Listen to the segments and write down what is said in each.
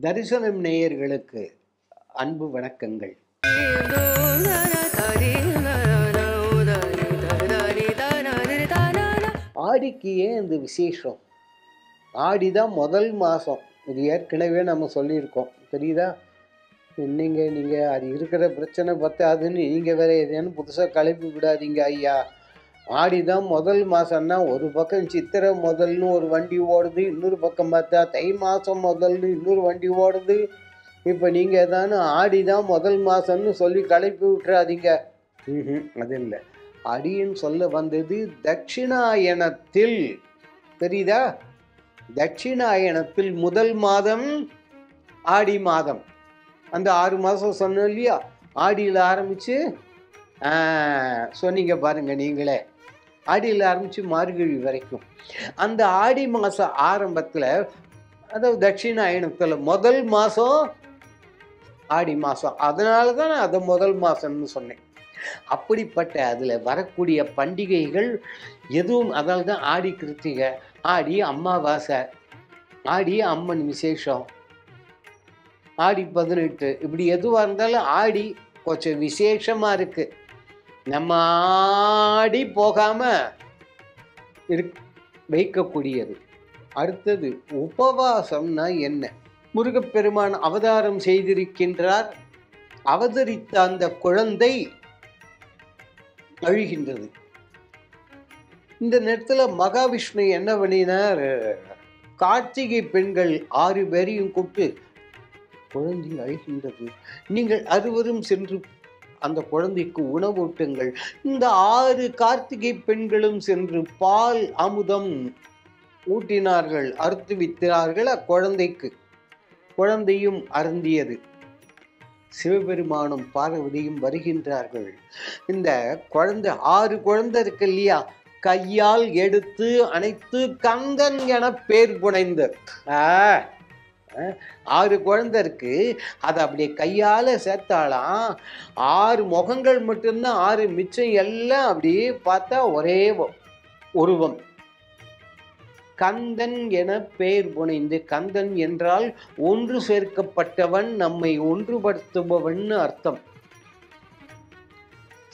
தரிசனம் நேயர்களுக்கு அன்பு வணக்கங்கள். ஆடிக்கு ஏன் இந்த விசேஷம்? ஆடி தான் முதல் மாதம். இது ஏற்கனவே நம்ம சொல்லியிருக்கோம், தெரியுதா? நீங்கள் அது இருக்கிற பிரச்சனை பத்தாதுன்னு நீங்கள் வேற எதுன்னு புதுசாக கிளப்பி விடாதீங்க ஐயா. ஆடி தான் முதல் மாதம்னா ஒரு பக்கம் சித்திரை முதல்னு ஒரு வண்டி ஓடுது, இன்னொரு பக்கம் பார்த்தா தை மாதம் முதல்னு இன்னொரு வண்டி ஓடுது. இப்போ நீங்கள் தானே ஆடி தான் முதல் மாதம்னு சொல்லி கிளப்பி விட்டுறாதீங்க. அது இல்லை, ஆடின்னு சொல்ல வந்தது தட்சிணாயனத்தில், தெரியுதா? தட்சிணாயனத்தில் முதல் மாதம் ஆடி மாதம். அந்த 6 மாதம் சொன்னோம் இல்லையா? ஆடியில் ஆரம்பித்து சொன்னீங்க பாருங்க நீங்களே, ஆடியில் ஆரம்பித்து மார்கழி வரைக்கும். அந்த ஆடி மாதம் ஆரம்பத்தில், அதாவது தட்சிணாயனத்தில் முதல் மாதம் ஆடி மாதம். அதனால தான் நான் அதை முதல் மாதம்னு சொன்னேன். அப்படிப்பட்ட அதில் வரக்கூடிய பண்டிகைகள் எதுவும், அதாவது தான் ஆடி கிருத்திகை, ஆடி அமாவாசை, ஆடி அம்மன் விசேஷம், ஆடி 18, இப்படி எதுவாக இருந்தாலும் ஆடி கொஞ்சம் விசேஷமாக இருக்குது. நம்ம ஆடி போகாமல் வைக்கக்கூடியது. அடுத்தது உபவாசம்னா என்ன? முருகப்பெருமான் அவதாரம் செய்திருக்கின்றார். அவதரித்த அந்த குழந்தை அழுகின்றது. இந்த நேரத்தில் மகாவிஷ்ணு என்ன பண்ணினார்? கார்த்திகை பெண்கள் 6 பேரையும் கூப்பிட்டு, குழந்தை அழுகின்றது, நீங்கள் அறுவரும் சென்று அந்த குழந்தைக்கு உணவூட்டுங்கள். இந்த 6 கார்த்திகை பெண்களும் சென்று பால் அமுதம் ஊட்டினார்கள், அறுத்து வித்தார்கள் அக்குழந்தைக்கு. குழந்தையும் அருந்தியது. சிவபெருமானும் பார்வதியும் வருகின்றார்கள். இந்த குழந்தை, 6 குழந்தை இருக்கு இல்லையா, கையால் எடுத்து அணைத்து கந்தன் என பேர் புனைந்து, 6 குழந்தை இருக்கு, அதை அப்படியே கையால் சேர்த்தாலாம். 6 முகங்கள் மட்டும்தான், 6 மிச்சம் எல்லாம் அப்படியே பார்த்தா ஒரே உருவம். கந்தன் என பெயர் புனைந்து, கந்தன் என்றால் ஒன்று சேர்க்கப்பட்டவன், நம்மை ஒன்றுபடுத்துபவன் அர்த்தம்.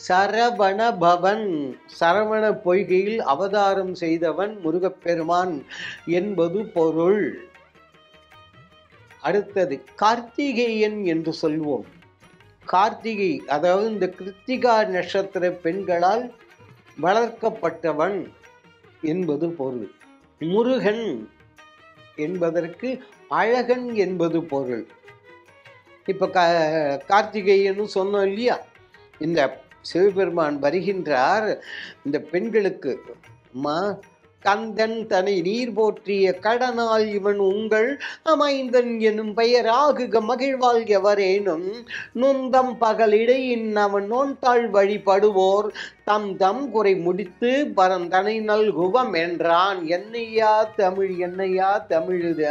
சரவண பவன், சரவண பொய்கையில் அவதாரம் செய்தவன் முருகப்பெருமான் என்பது பொருள். அடுத்தது கார்த்திகேயன் என்று சொல்வோம். கார்த்திகை, அதாவது இந்த கிருத்திகா நட்சத்திர பெண்களால் வளர்க்கப்பட்டவன் என்பது பொருள். முருகன் என்பதற்கு அழகன் என்பது பொருள். இப்போ கார்த்திகேயன்னு சொன்னோம் இல்லையா? இந்த சிவபெருமான் வருகின்றார் இந்த பெண்களுக்கு. கந்தன் தன்னை நீர் போற்றிய கடனால் இவன் உங்கள் அமைந்தன் எனும் பெயர் ஆகுக மகிழ்வாள் எவரேனும் நுந்தம் பகலிடையின் அவன் நோன்தாள் வழிபடுவோர் தம் தம் குறை முடித்து பரந்தனை நல்குவம் என்றான். என்னையா தமிழ், என்னையா தமிழுத?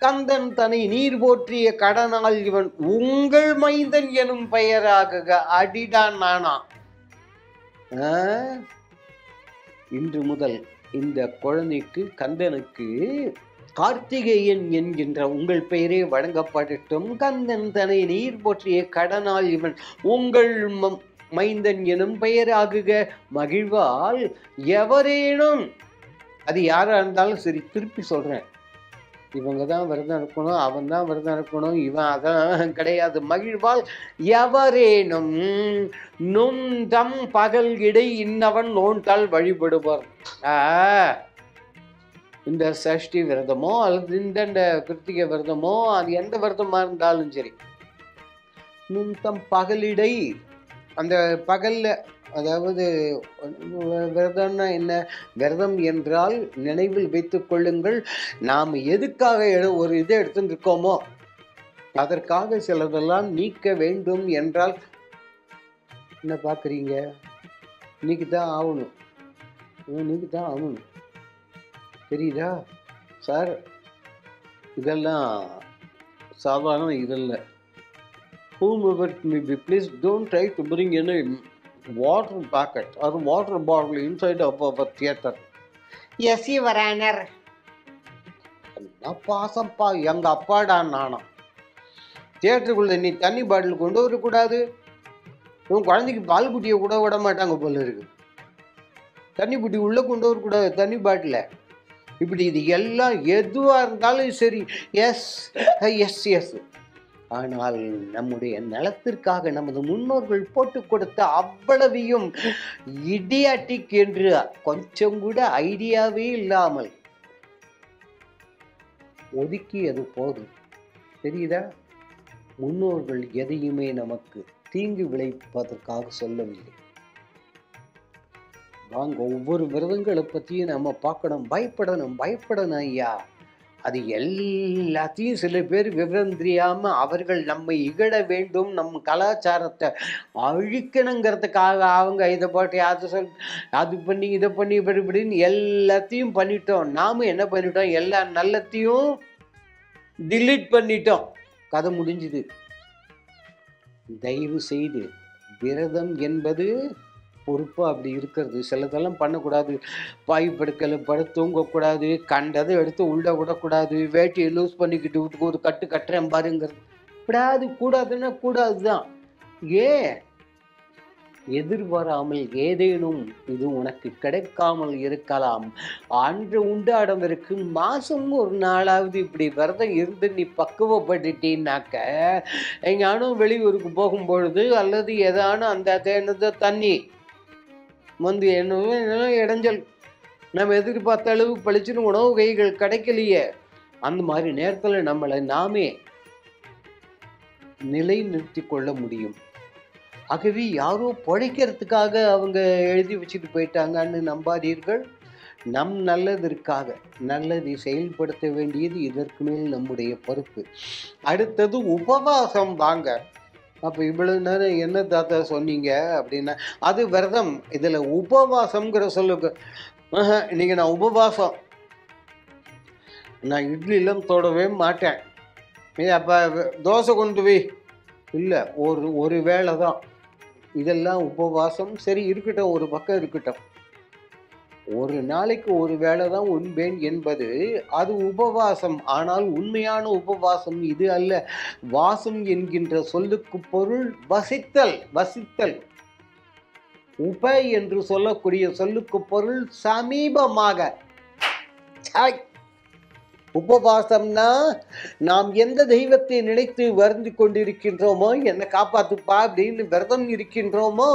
கந்தன் தன்னை நீர் போற்றிய கடனால் இவன் உங்கள் மைந்தன் எனும் பெயராகுக. அடிடான் நானா? இன்று முதல் இந்த குழந்தைக்கு, கந்தனுக்கு கார்த்திகேயன் என்கின்ற உங்கள் பெயரே வழங்கப்படட்டும். கந்தன் தன்னை நீர் போற்றிய கடனால் இவன் உங்கள் மைந்தன் எனும் பெயராகுக மகிழ்வால் எவரேனும். அது யாராக இருந்தாலும் சரி, திருப்பி சொல்கிறேன், இவங்க தான் விரதம் இருக்கணும், அவன் தான் விரதம் இருக்கணும், இவன் அதான் கிடையாது. மகிழ்வால் எவரேனும் நுந்தம் பகல் இடை இன்னவன் நோன்தால் வழிபடுவார். இந்த சஷ்டி விரதமோ அல்லது இந்த கிருத்திகை விரதமோ, அது எந்த விரதமாக இருந்தாலும் சரி, நுந்தம் பகலிடை, அந்த பகலில், அதாவது விரதம்னா என்ன? விரதம் என்றால் நினைவில் வைத்துக் கொள்ளுங்கள், நாம் எதுக்காக ஒரு இதை எடுத்துட்டு இருக்கோமோ அதற்காக சிலதெல்லாம் நீக்க வேண்டும் என்றால் என்ன பார்க்குறீங்க? இன்னைக்கு தான் ஆகணும், இன்னைக்கு தான் ஆகணும், தெரியுதா சார்? இதெல்லாம் சாதாரண இதல்ல. Whomever may be, please don't try to bring any water packet or water bottle inside of our theater. Yes, Your Honor. நான் பாசப்பா, எங்கள் அப்பாடா நானா. தியேட்டருக்குள்ளே நீ தண்ணி பாட்டில் கொண்டு வரக்கூடாது, உன் குழந்தைக்கு பால் குட்டியை கூட விட மாட்டாங்க போல இருக்கு. தண்ணி புட்டி உள்ளே கொண்டு வரக்கூடாது, தண்ணி பாட்டில். இப்படி இது எல்லாம் எதுவாக இருந்தாலும் சரி, எஸ் எஸ் எஸ். ஆனால் நம்முடைய நலத்திற்காக நமது முன்னோர்கள் போட்டு கொடுத்த அவ்வளவையும் இடியாட்டிக் என்று கொஞ்சம் கூட ஐடியாவே இல்லாமல் ஒதுக்கி அது போதும். தெரியுதா? முன்னோர்கள் எதையுமே நமக்கு தீங்கு விளைவிப்பதற்காக சொல்லவில்லை. வாங்க, ஒவ்வொரு விரதங்களை பற்றியும் நம்ம பார்க்கணும். பயப்படணும் ஐயா. அது எல்லாத்தையும் சில பேர் விவரம் தெரியாமல் அவர்கள் நம்மை இகழ வேண்டும், நம் கலாச்சாரத்தை அழிக்கணுங்கிறதுக்காக அவங்க இதை போட்டு அது பண்ணி இதை பண்ணி இப்படின்னு எல்லாத்தையும் பண்ணிட்டோம். நாமும் என்ன பண்ணிட்டோம், எல்லா நல்லத்தையும் டிலீட் பண்ணிட்டோம். கதை முடிஞ்சுது. தயவு செய்து விரதம் என்பது பொறுப்பு அப்படி இருக்கிறது. சிலதெல்லாம் பண்ணக்கூடாது. பாய் படுக்கலை தூங்கக்கூடாது, கண்டதை எடுத்து உள்ள விடக்கூடாது, வேட்டியை லூஸ் பண்ணிக்கிட்டு வீட்டுக்கு ஒரு கட்டு கட்டுறேன் பாருங்கிறது கூடாது. கூடாதுன்னா கூடாது தான். எதிர்வராமல் ஏதேனும் இது உனக்கு கிடைக்காமல் இருக்கலாம். அன்று உண்டாடவருக்கு மாதம் ஒரு நாளாவது இப்படி விரதம் இருந்து நீ பக்குவப்பட்டுட்டீன்னாக்க, எங்கானும் வெளியூருக்கு போகும்பொழுது அல்லது ஏதானும் அந்த தண்ணி வந்து என்ன இடைஞ்சல், நம்ம எதிர்பார்த்த அளவு பழிச்சுன்னு உணவு கைகள் கிடைக்கலையே, அந்த மாதிரி நேரத்தில் நம்மளை நாமே நிலை நிறுத்தி கொள்ள முடியும். ஆகவே யாரோ பிழைக்கிறதுக்காக அவங்க எழுதி வச்சுட்டு போயிட்டாங்கன்னு நம்பாதீர்கள். நம் நல்லதற்காக நல்லதை செயல்படுத்த வேண்டியது இதற்கு மேல் நம்முடைய பொறுப்பு. அடுத்தது உபவாசம். வாங்க, அப்போ இவ்வளவு நேரம் என்ன தாத்தா சொன்னீங்க அப்படின்னா, அது விரதம். இதில் உபவாசம்ங்கிற சொல்லுக்கு இன்னைக்கு நான் உபவாசம், நான் இட்லிலாம் தொடவே மாட்டேன், அப்போ தோசை கொண்டு போய் இல்லை, ஒரு வேளை தான், இதெல்லாம் உபவாசம். சரி இருக்கட்டும், ஒரு பக்கம் இருக்கட்டும். ஒரு நாளைக்கு ஒரு வேளை தான் உண்பேன் என்பது அது உபவாசம். ஆனால் உண்மையான உபவாசம் இது அல்ல. வாசம் என்கின்ற சொல்லுக்கு பொருள் வசித்தல். வசித்தல். உப என்று சொல்லக்கூடிய சொல்லுக்கு பொருள் சமீபமாக. உபவாசம்னா நாம் எந்த தெய்வத்தை நினைத்து வருந்தி கொண்டிருக்கின்றோமோ, என்னை காப்பாத்துப்பா அப்படின்னு விரதம் இருக்கின்றோமோ,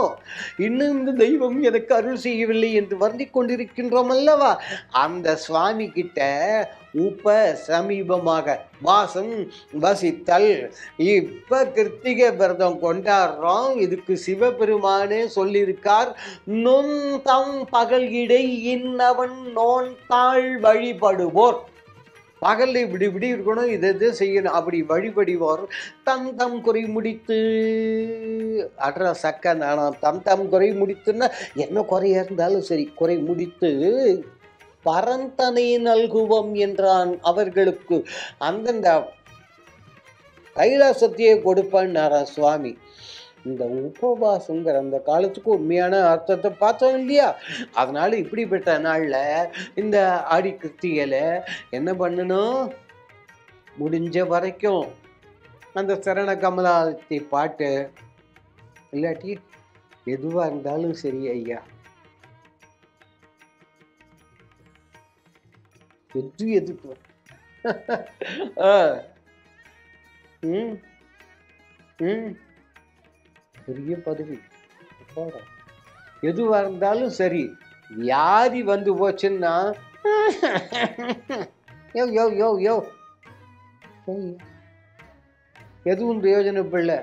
இன்னும் இந்த தெய்வம் எனக்கு அருள் செய்யவில்லை என்று வருந்தி கொண்டிருக்கின்றோம் அல்லவா, அந்த சுவாமி கிட்ட உப சமீபமாக, வாசம் வசித்தல். இப்ப கிருத்திகை விரதம் கொண்டாடுறோம். இதுக்கு சிவபெருமானே சொல்லியிருக்கார், நொன் தம் பகல் இடை இன்னவன் நோன் தாழ் வழிபடுவோர். பகலில் இப்படி இருக்கணும், இதை செய்யணும், அப்படி வழிபடிவார். தம் குறை முடித்து அட்ரா சக்க நானும் தம் குறை முடித்துன்னா என்ன குறையா இருந்தாலும் சரி, குறை முடித்து பரந்தனை நல்குவோம் என்றான் அவர்களுக்கு. அந்தந்த கைலாசத்தையே கொடுப்பான்னாரா சுவாமி. இந்த உபவாசங்கிற அந்த காலத்துக்கு உண்மையான அர்த்தத்தை பார்த்தோம் இல்லையா? அதனால இப்படிப்பட்ட நாளில் இந்த ஆடி கிருத்திகையில் என்ன பண்ணணும், முடிஞ்ச வரைக்கும் அந்த சரண கமலாத்தி பாட்டு இல்லாட்டி எதுவாக இருந்தாலும் சரி ஐயா, எதுக்கு பெரிய பதவி, எதுவாக இருந்தாலும் சரி. வியாதி வந்து போச்சுன்னா யோ யோ யோ யோ எதுவும் பிரயோஜனப்படல.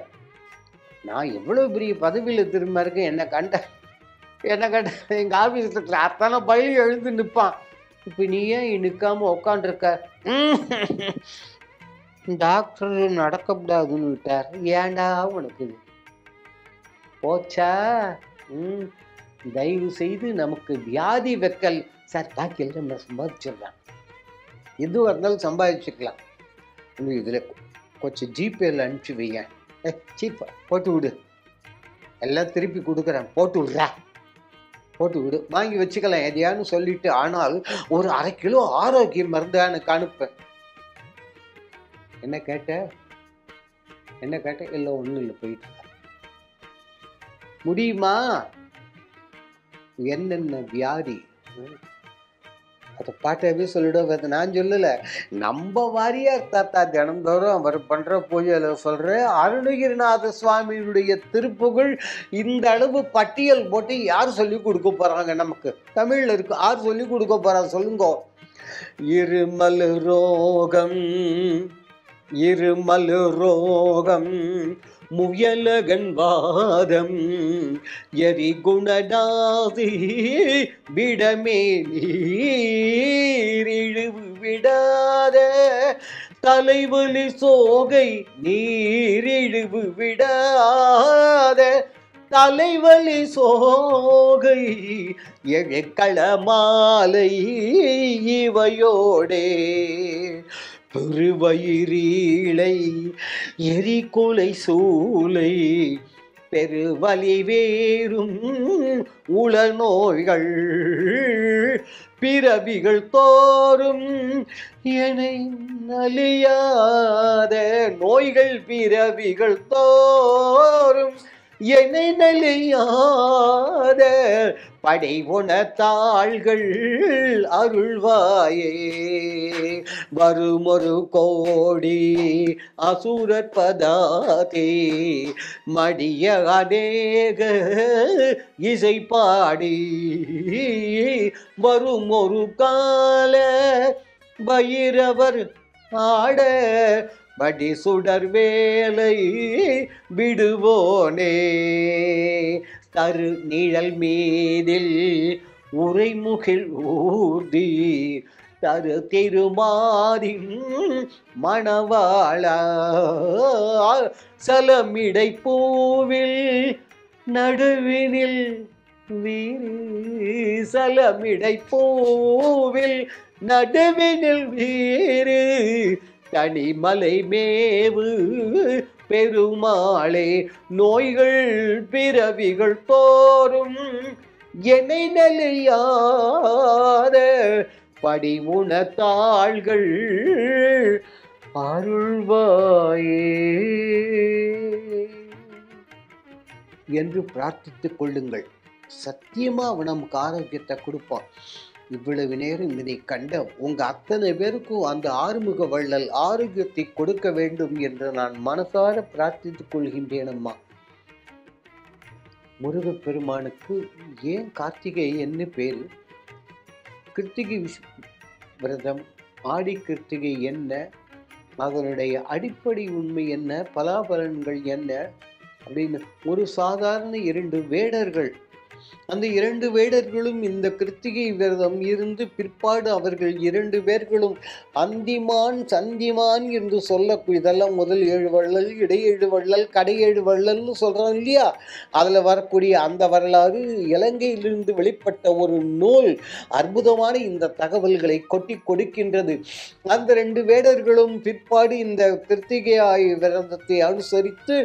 நான் எவ்வளோ பெரிய பதவியில் திரும்ப இருக்கேன், என்ன கண்ட எங்கள் ஆஃபீஸில் அத்தனை பயிலி எழுந்து நிற்பான். இப்போ நீ ஏன் நிற்காம உக்காண்டிருக்க? டாக்டர் நடக்கக்கூடாதுன்னு விட்டார். ஏண்டா உனக்கு போச்சா? தயவு செய்து நமக்கு வியாதி வைக்கல் சார், பாக்கியில் நம்ம சம்பாதிச்சிடலாம், எதுவாக இருந்தாலும் சம்பாதிச்சுக்கலாம். இதில் கொஞ்சம் ஜிபேயில் அனுப்பிச்சி வைங்க, சீப்பா போட்டு விடு, எல்லாம் திருப்பி கொடுக்குறேன், போட்டு விடுறா, போட்டு விடு, வாங்கி வச்சுக்கலாம் எதையான்னு சொல்லிட்டு. ஆனால் ஒரு 1/2 கிலோ ஆரோக்கிய மருந்து எனக்கு அனுப்பேன். என்ன கேட்ட? என்ன கேட்ட? இல்லை, ஒன்றும் இல்லை, போயிட்டு முடியுமா? என்னென்ன வியாதி அதை பாட்டாவே சொல்லிடுவோம். நான் சொல்லலை, நம்ம வாரியார் தாத்தா தினந்தோறும் அவர் பண்ணுற பூஜையில் சொல்கிற அருணகிரிநாத சுவாமியினுடைய திருப்புகழ் இந்த அளவு பட்டியல் போட்டு யார் சொல்லி கொடுக்க போகிறாங்க? நமக்கு தமிழில் இருக்கு, யார் சொல்லி கொடுக்க போகிறாங்க சொல்லுங்க. இருமல் ரோகம், இருமல் ரோகம், முயலகன் வாதம், எரி குணநாதி விடமே நீரிழிவு விடாத தலைவலி சோகை, நீரிழிவு விடாத தலைவலி சோகை, எழக்களமாலை இவையோடே பெருவயிரீளை எரிகுலை சூளை, பெருவலி வேறும் உளநோய்கள், பிறவிகள் தோறும் எனை நலியாத நோய்கள், பிறவிகள் தோறும் என்னை நலியாத படை உணத்தாள்கள் அருள்வாயே. வருமொரு கோடி அசுரர் பதாதே மடிய அநேக இசை பாடி, வரும் ஒரு கால பைரவர் ஆட படி சுடர் வேலை விடுவோனே. தரு நிழல் மீதில் உரைமுகில் ஊர்தி, தரு திருமாரின் மணவாளா, சலமிடை பூவில் நடுவினில் வீறு, சலமிடை பூவில் நடுவினில் வீறு, தனிமலை மேவு பெருமாளே. நோய்கள் பிறவிகள் தோறும் என்னை நலியாத படிமுனத்தாள்கள் அருள்வாயே என்று பிரார்த்தித்துக் கொள்ளுங்கள். சத்தியமா அவன் நமக்கு ஆரோக்கியத்தை கொடுப்பான். இவ்வளவு நேரம் இதை கண்ட உங்க அத்தனை பேருக்கும் அந்த ஆறுமுக வள்ளல் ஆரோக்கியத்தை கொடுக்க வேண்டும் என்று நான் மனசார பிரார்த்தித்துக் கொள்கின்றேன். அம்மா, முருகப்பெருமானுக்கு ஏன் கார்த்திகை என்ன பேரு? கிருத்திகை விரதம், ஆடி கிருத்திகை என்ன, அதனுடைய அடிப்படை உண்மை என்ன, பலாபலன்கள் என்ன அப்படின்னு ஒரு சாதாரண 2 வேடர்கள், அந்த 2 வேடர்களும் இந்த கிருத்திகை விரதம் இருந்து பிற்பாடு அவர்கள் 2 பேர்களும் அந்திமான் சந்திமான் என்று சொல்லக்கூடிய, இதெல்லாம் முதல் 7 வள்ளல், இடை 7 வள்ளல், கடை 7 வள்ளல்னு சொல்றோம் இல்லையா? அதுல வரக்கூடிய அந்த வரலாறு இலங்கையிலிருந்து வெளிப்பட்ட ஒரு நூல் அற்புதமான இந்த தகவல்களை கொட்டி கொடுக்கின்றது. அந்த 2 வேடர்களும் பிற்பாடு இந்த கிருத்திகை விரதத்தை அனுசரித்து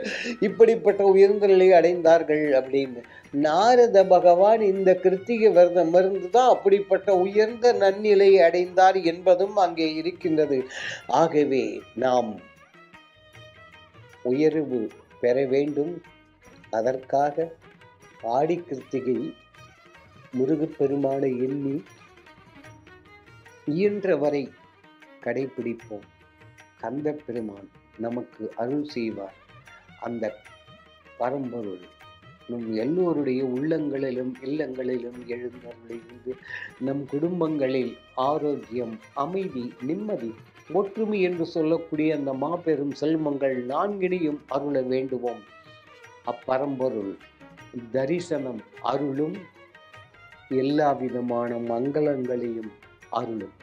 இப்படிப்பட்ட உயர்ந்த நிலை அடைந்தார்கள் அப்படின்னு. நாரத பகவான் இந்த கிருத்திகை விரதம் இருந்துதான் அப்படிப்பட்ட உயர்ந்த நன்னிலை அடைந்தார் என்பதும் அங்கே இருக்கின்றது. ஆகவே நாம் உயர்வு பெற வேண்டும். அதற்காக ஆடி கிருத்திகை முருகப்பெருமானை எண்ணி இயன்ற வரை கடைபிடிப்போம். கந்த பெருமான் நமக்கு அருள் செய்வார். அந்த பரம்பொருள் நம் எல்லோருடைய உள்ளங்களிலும் இல்லங்களிலும் எழுந்தருளிருந்து நம் குடும்பங்களில் ஆரோக்கியம், அமைதி, நிம்மதி, ஒற்றுமை என்று சொல்லக்கூடிய அந்த மாபெரும் செல்வங்கள் 4 அருள வேண்டுவோம். அப்பரம்பொருள் தரிசனம் அருளும், எல்லா விதமான மங்களங்களையும் அருளும்.